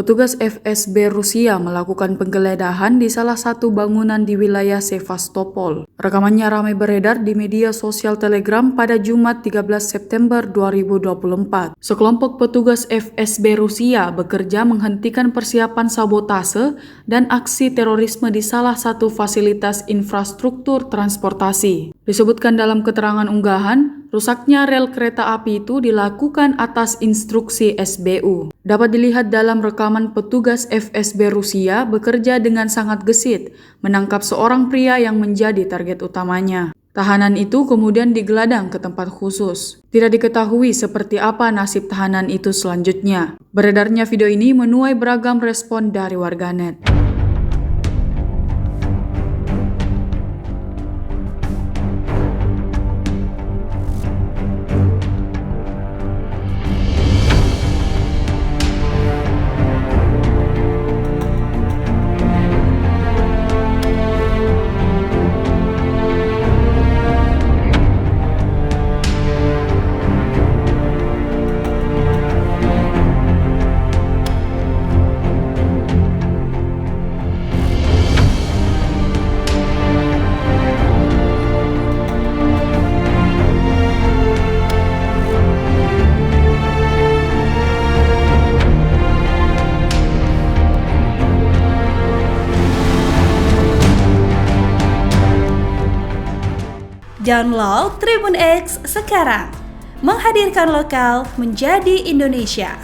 Petugas FSB Rusia melakukan penggeledahan di salah satu bangunan di wilayah Sevastopol. Rekamannya ramai beredar di media sosial Telegram pada Jumat 13 September 2024. Sekelompok petugas FSB Rusia bekerja menghentikan persiapan sabotase dan aksi terorisme di salah satu fasilitas infrastruktur transportasi. Disebutkan dalam keterangan unggahan, rusaknya rel kereta api itu dilakukan atas instruksi SBU. Dapat dilihat dalam rekaman petugas FSB Rusia bekerja dengan sangat gesit menangkap seorang pria yang menjadi target utamanya. Tahanan itu kemudian digelandang ke tempat khusus. Tidak diketahui seperti apa nasib tahanan itu selanjutnya. Beredarnya video ini menuai beragam respon dari warganet. Download Tribun X sekarang, menghadirkan lokal menjadi Indonesia.